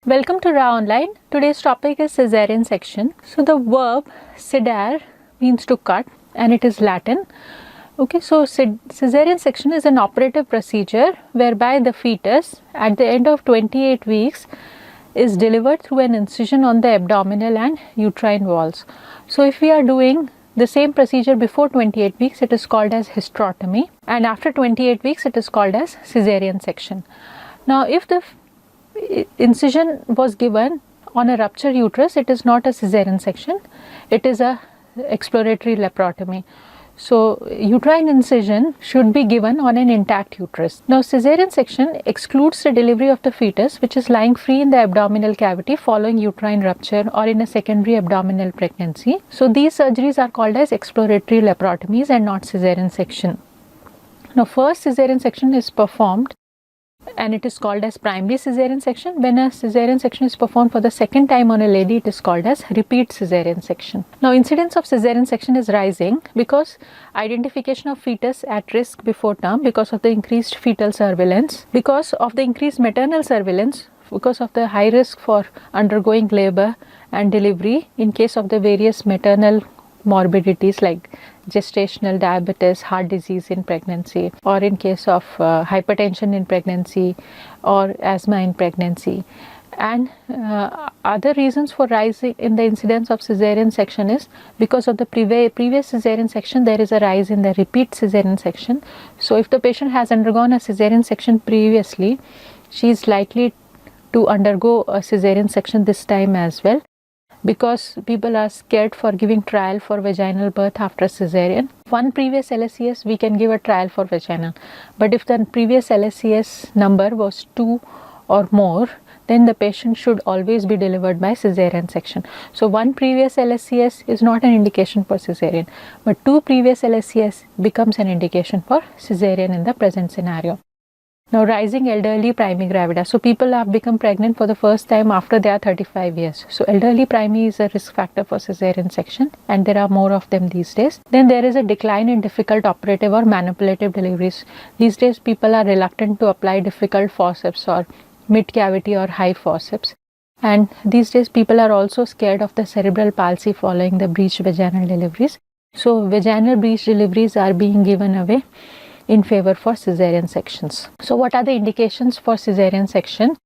Welcome to Raaonline. Today's topic is Caesarean section. So the verb sedare means to cut and it is Latin. Okay, so Caesarean section is an operative procedure whereby the fetus at the end of 28 weeks is delivered through an incision on the abdominal and uterine walls. So if we are doing the same procedure before 28 weeks, it is called as hysterectomy, and after 28 weeks it is called as Caesarean section. Now if the incision was given on a ruptured uterus, it is not a Caesarean section, it is a exploratory laparotomy. So uterine incision should be given on an intact uterus. Now Caesarean section excludes the delivery of the fetus which is lying free in the abdominal cavity following uterine rupture or in a secondary abdominal pregnancy. So these surgeries are called as exploratory laparotomies and not Caesarean section. Now first Caesarean section is performed and it is called as primary Caesarean section. When a Caesarean section is performed for the second time on a lady, it is called as repeat Caesarean section. Now incidence of Caesarean section is rising because identification of fetus at risk before term, because of the increased fetal surveillance, because of the increased maternal surveillance, because of the high risk for undergoing labor and delivery in case of the various maternal morbidities like gestational diabetes, heart disease in pregnancy, or in case of hypertension in pregnancy or asthma in pregnancy. And other reasons for rising in the incidence of Caesarean section is because of the previous Caesarean section, there is a rise in the repeat Caesarean section. So if the patient has undergone a Caesarean section previously, she is likely to undergo a Caesarean section this time as well, because people are scared for giving trial for vaginal birth after Caesarean. One previous LSCS, we can give a trial for vaginal, but if the previous LSCS number was 2 or more, then the patient should always be delivered by Caesarean section. So one previous LSCS is not an indication for Caesarean, but 2 previous LSCS becomes an indication for Caesarean in the present scenario. Now rising elderly priming gravida. So people have become pregnant for the first time after they are 35 years. So elderly priming is a risk factor for Caesarean section, and there are more of them these days. Then there is a decline in difficult operative or manipulative deliveries. These days people are reluctant to apply difficult forceps or mid cavity or high forceps. And these days people are also scared of the cerebral palsy following the breech vaginal deliveries. So vaginal breech deliveries are being given away in favor for Caesarean sections. So what are the indications for Caesarean section?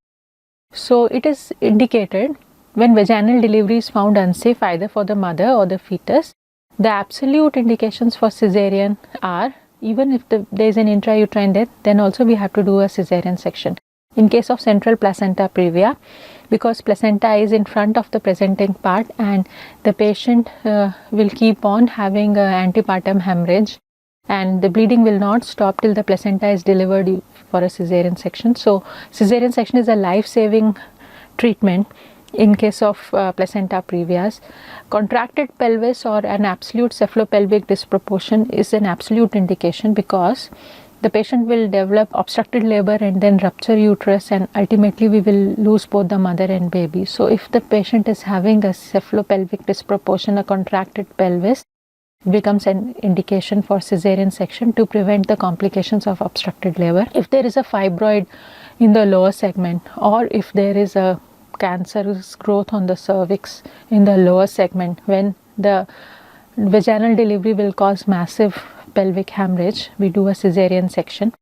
So it is indicated when vaginal delivery is found unsafe either for the mother or the fetus. The absolute indications for Caesarean are, even if there is an intrauterine death, then also we have to do a Caesarean section. In case of central placenta previa, because placenta is in front of the presenting part and the patient will keep on having antepartum hemorrhage, and the bleeding will not stop till the placenta is delivered for a Caesarean section. So Caesarean section is a life-saving treatment in case of placenta previas. Contracted pelvis or an absolute cephalopelvic disproportion is an absolute indication, because the patient will develop obstructed labor and then rupture uterus, and ultimately we will lose both the mother and baby. So if the patient is having a cephalopelvic disproportion, a contracted pelvis, becomes an indication for Caesarean section to prevent the complications of obstructed labor. If there is a fibroid in the lower segment, or if there is a cancerous growth on the cervix in the lower segment, when the vaginal delivery will cause massive pelvic hemorrhage, we do a Caesarean section.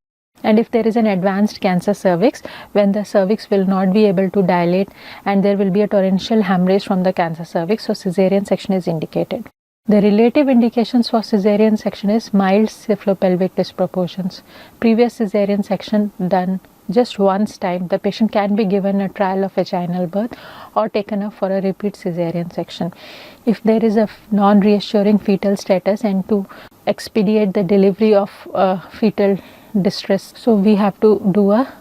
And if there is an advanced cancer cervix, when the cervix will not be able to dilate and there will be a torrential hemorrhage from the cancer cervix, so Caesarean section is indicated. The relative indications for Caesarean section is mild cephalopelvic disproportions. Previous Caesarean section done just once time, the patient can be given a trial of vaginal birth or taken up for a repeat Caesarean section. If there is a non-reassuring fetal status and to expedite the delivery of fetal distress, so we have to do a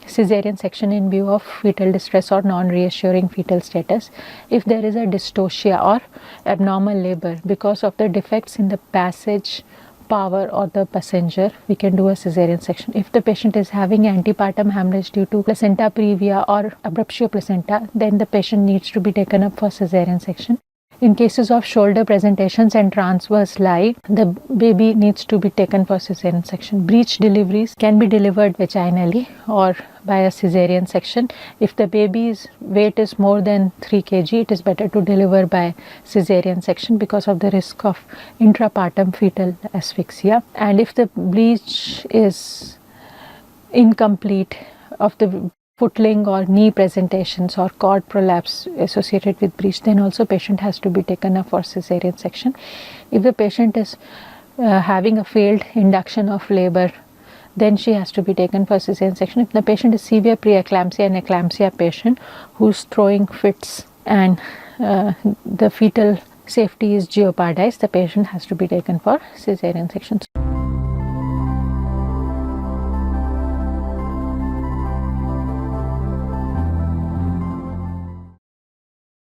Caesarean section in view of fetal distress or non-reassuring fetal status. If there is a dystocia or abnormal labor because of the defects in the passage power or the passenger, we can do a Caesarean section. If the patient is having antepartum hemorrhage due to placenta previa or abruptio placenta, then the patient needs to be taken up for Caesarean section. In cases of shoulder presentations and transverse lie, the baby needs to be taken for cesarean section. Breech deliveries can be delivered vaginally or by a cesarean section. If the baby's weight is more than 3 kg, it is better to deliver by cesarean section because of the risk of intrapartum fetal asphyxia. And if the breech is incomplete of the footling or knee presentations or cord prolapse associated with breech, then also patient has to be taken up for cesarean section. If the patient is having a failed induction of labor, then she has to be taken for cesarean section. If the patient is severe preeclampsia and eclampsia patient who's throwing fits and the fetal safety is jeopardized, the patient has to be taken for cesarean section.